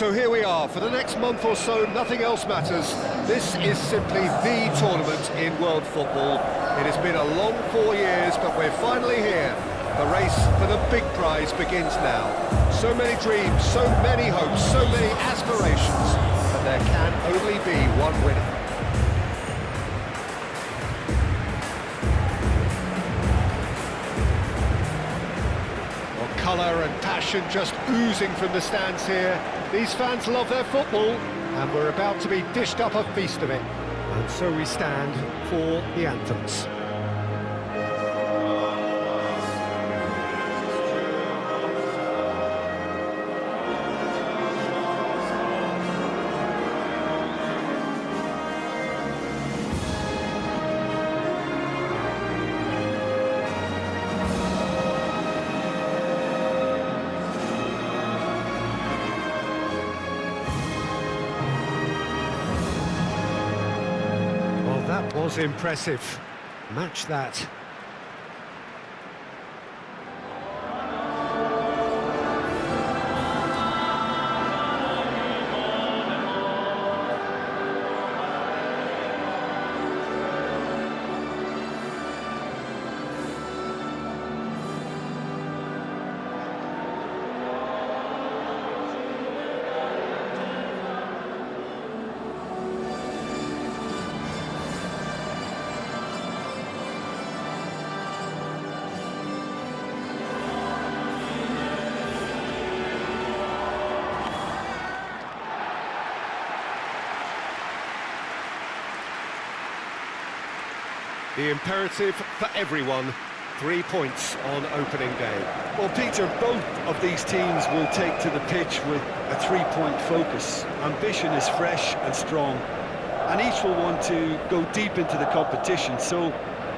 So here we are, for the next month or so, nothing else matters. This is simply the tournament in world football. It has been a long 4 years, but we're finally here. The race for the big prize begins now. So many dreams, so many hopes, so many aspirations, but there can only be one winner. Colour and passion just oozing from the stands here. These fans love their football, and we're about to be dished up a feast of it. And so we stand for the anthems. That was impressive. Match that. The imperative for everyone, 3 points on opening day. Well, Peter, both of these teams will take to the pitch with a three-point focus. Ambition is fresh and strong, and each will want to go deep into the competition, so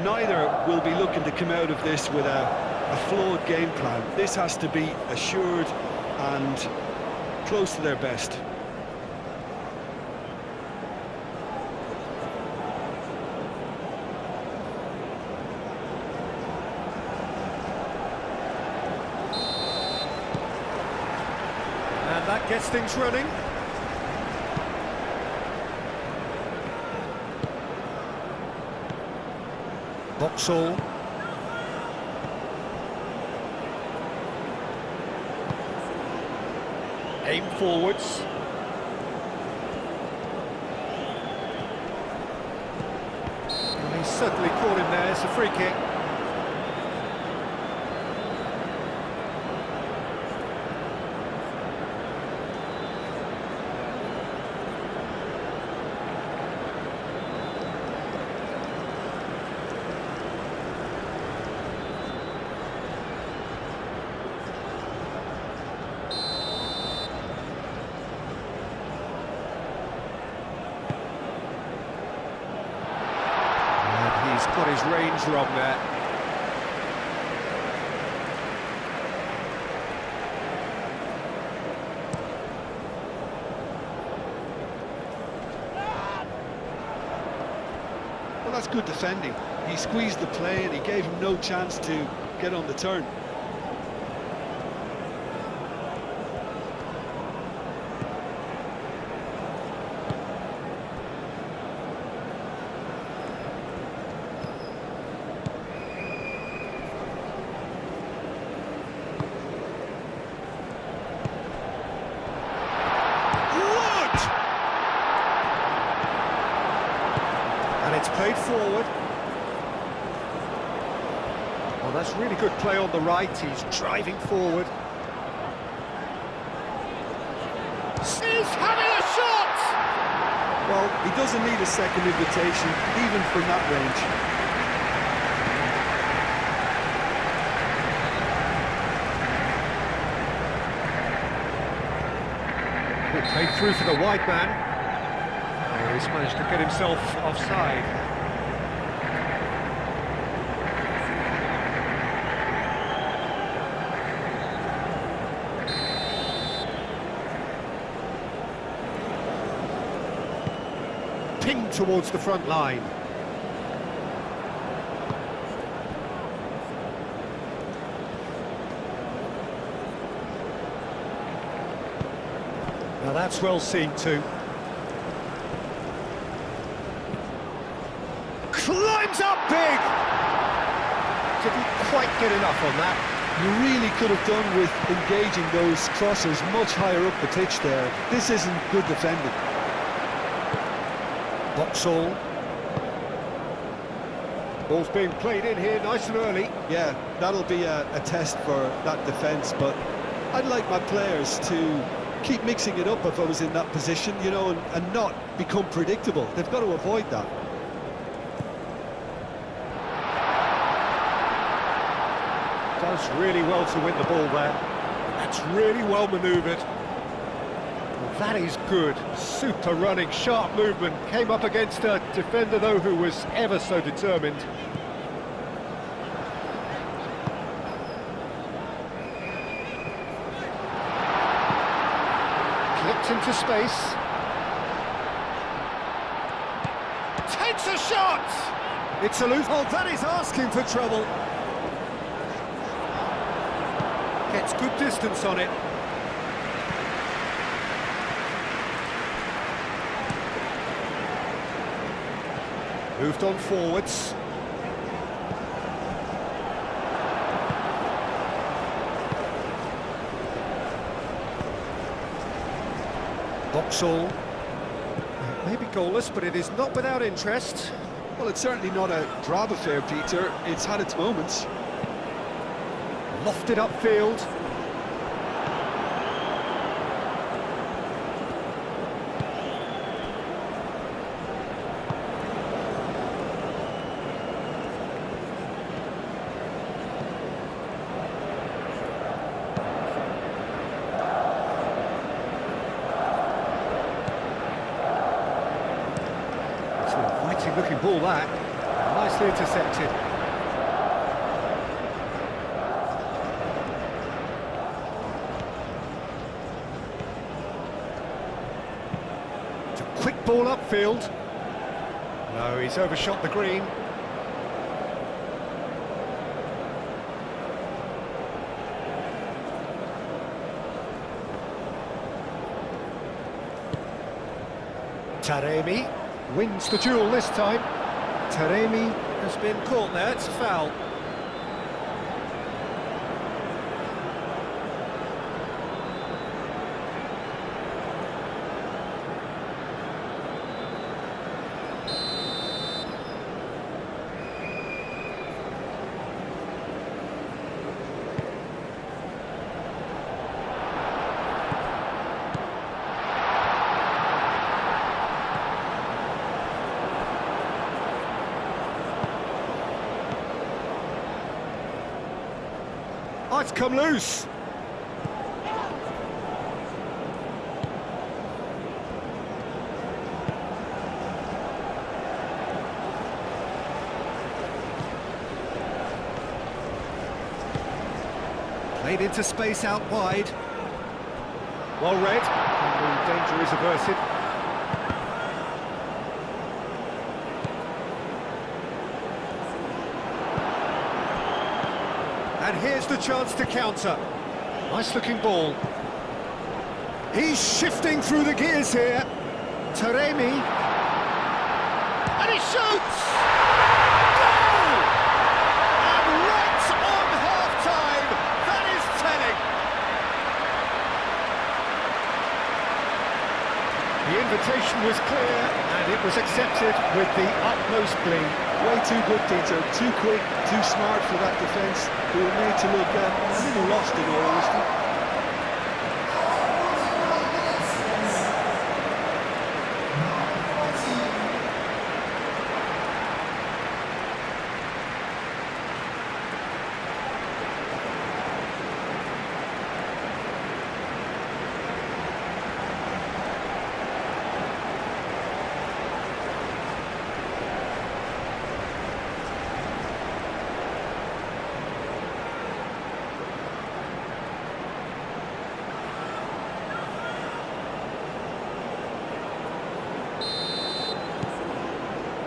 neither will be looking to come out of this with a flawed game plan. This has to be assured and close to their best. And that gets things running. Vauxhall. Aim forwards. Well, he's certainly caught him there. It's a free kick. He's got his range wrong there. Well, that's good defending. He squeezed the play and he gave him no chance to get on the turn. And it's played forward. Well, that's really good play on the right. He's driving forward. He's having a shot! Well, he doesn't need a second invitation, even from that range. Good played through for the wide man. Oh, he's managed to get himself offside. Pinged towards the front line. Now that's well seen too. Climbs up big! Didn't quite get enough on that. You really could have done with engaging those crossers much higher up the pitch there. This isn't good defending. Boxall. Ball's being played in here nice and early. Yeah, that'll be a test for that defence, but I'd like my players to keep mixing it up if I was in that position, you know, and not become predictable. They've got to avoid that. Does really well to win the ball there. That's really well manoeuvred. Well, that is good. Super running, sharp movement. Came up against a defender, though, who was ever so determined. Clipped into space. Takes a shot! It's a loose. Oh, that is asking for trouble. Gets good distance on it. Moved on forwards. Boxall. Maybe goalless, but it is not without interest. Well, it's certainly not a drab affair, Peter. It's had its moments. Lofted upfield. It's an inviting looking ball that. Nicely intercepted. Quick ball upfield. No, he's overshot the green. Taremi wins the duel this time. Taremi has been caught there, it's a foul. Oh, it's come loose. Played into space out wide. Well read. And the danger is averted. And here's the chance to counter. Nice looking ball. He's shifting through the gears here. Taremi. And he shoots! Goal! And right on half-time, that is telling. The invitation was clear, and it was accepted with the utmost glee. Way too good, Peter. Too quick, too smart for that defence. They were made to look a little lost in all honesty.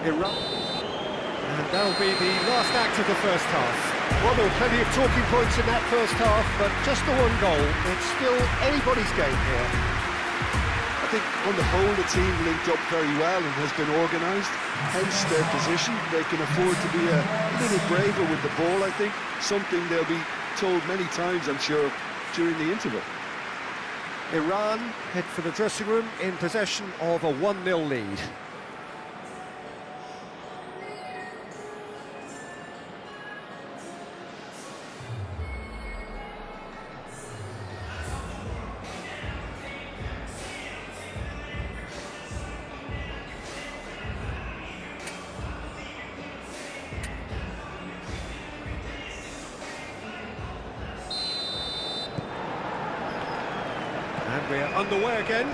And that'll be the last act of the first half. Well, there were plenty of talking points in that first half, but just the one goal. It's still anybody's game here. think on the whole the team linked up very well and has been organised, hence their position. They can afford to be a little braver with the ball, I think, something they'll be told many times, I'm sure, during the interval. Iran head for the dressing room in possession of a 1-0 lead. And we're underway again.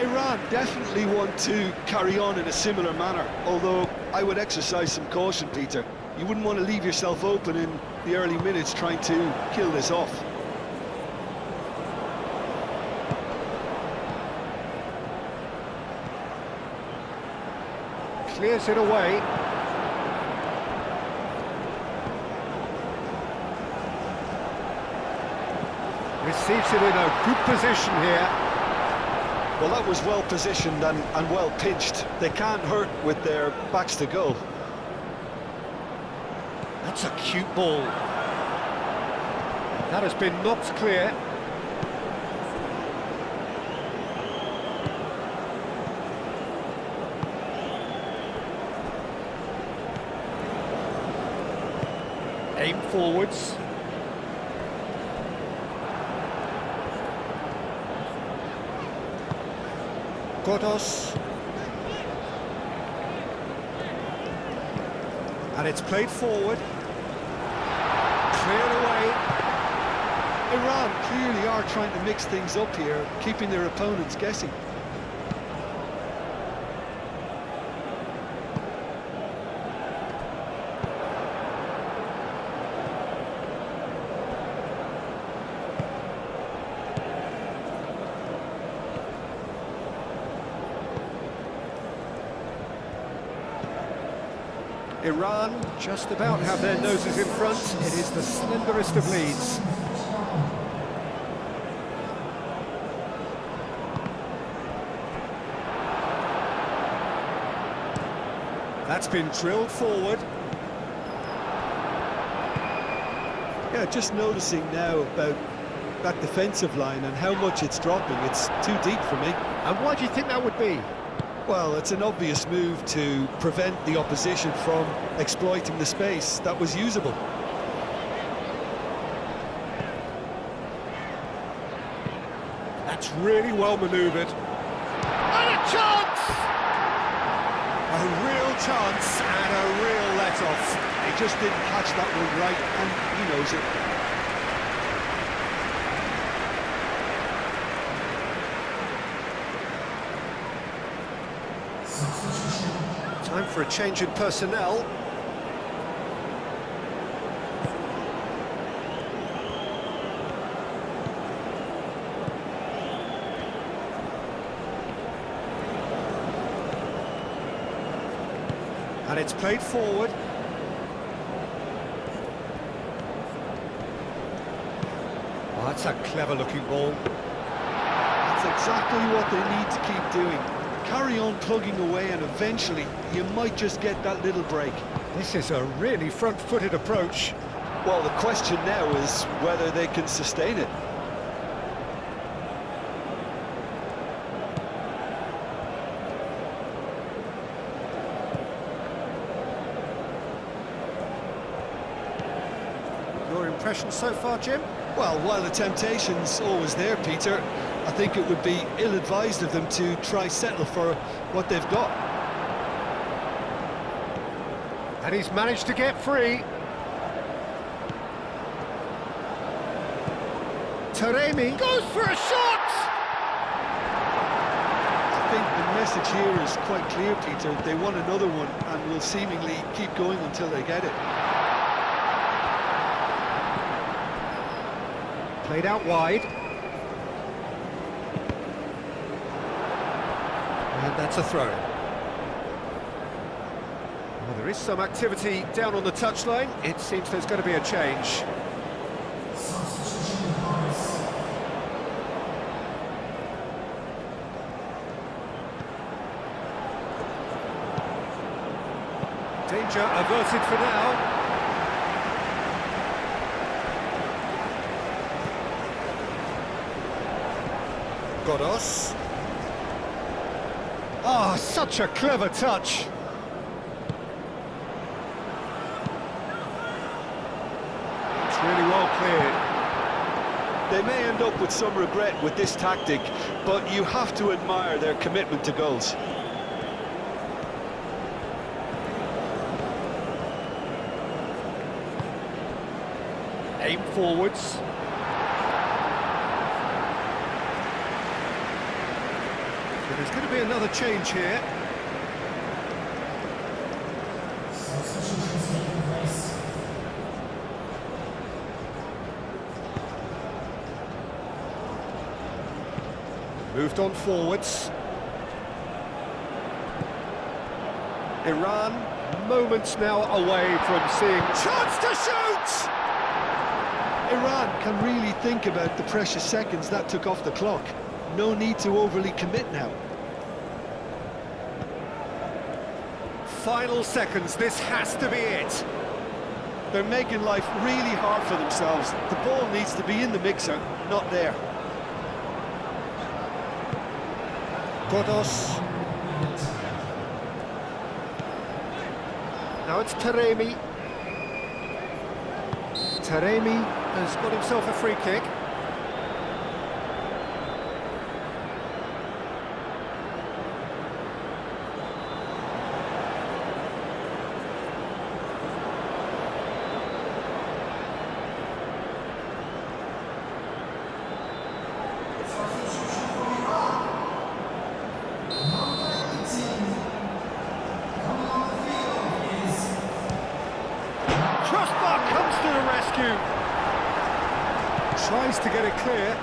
Iran definitely want to carry on in a similar manner, although I would exercise some caution, Peter. You wouldn't want to leave yourself open in the early minutes trying to kill this off. Clears it away. Receives it in a good position here. Well, that was well positioned and well pitched. They can't hurt with their backs to goal. That's a cute ball. That has been knocked clear. Aim forwards. Godos. And it's played forward. Cleared away. Iran clearly are trying to mix things up here, keeping their opponents guessing. Iran just about have their noses in front. It is the slenderest of leads. That's been drilled forward. Yeah, just noticing now about that defensive line and how much it's dropping. It's too deep for me. And why do you think that would be? Well, it's an obvious move to prevent the opposition from exploiting the space that was usable. That's really well manoeuvred. And a chance! A real chance and a real let-off. He just didn't catch that one right, and he knows it. Time for a change in personnel. And it's played forward. Oh, that's a clever-looking ball. That's exactly what they need to keep doing. Carry on plugging away and eventually you might just get that little break. This is a really front-footed approach. Well, the question now is whether they can sustain it. Your impression so far, Jim? Well, while the temptation's always there, Peter, I think it would be ill-advised of them to try settle for what they've got. And he's managed to get free. Taremi goes for a shot! I think the message here is quite clear, Peter. They want another one and will seemingly keep going until they get it. Played out wide. And that's a throw. Well, there is some activity down on the touchline. It seems there's going to be a change. Danger averted for now. Godos. Ah, such a clever touch. It's really well cleared. They may end up with some regret with this tactic, but you have to admire their commitment to goals. Aim forwards. So there's going to be another change here. Moved on forwards. Iran, moments now away from seeing... Chance to shoot! Iran can really think about the precious seconds that took off the clock. No need to overly commit now. Final seconds, this has to be it. They're making life really hard for themselves. The ball needs to be in the mixer, not there. Godos. Now it's Taremi. Taremi has got himself a free kick. Crossbar comes to the rescue. Tries to get it clear.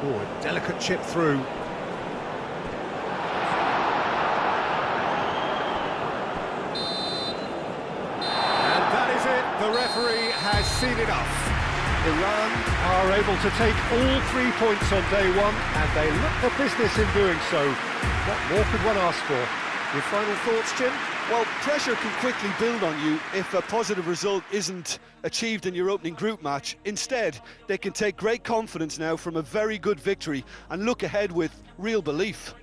Oh, a delicate chip through. And that is it. The referee has seen enough. Iran are able to take all 3 points on day one, and they look the business in doing so. What more could one ask for? Your final thoughts, Jim? Well, pressure can quickly build on you if a positive result isn't achieved in your opening group match. Instead, they can take great confidence now from a very good victory and look ahead with real belief.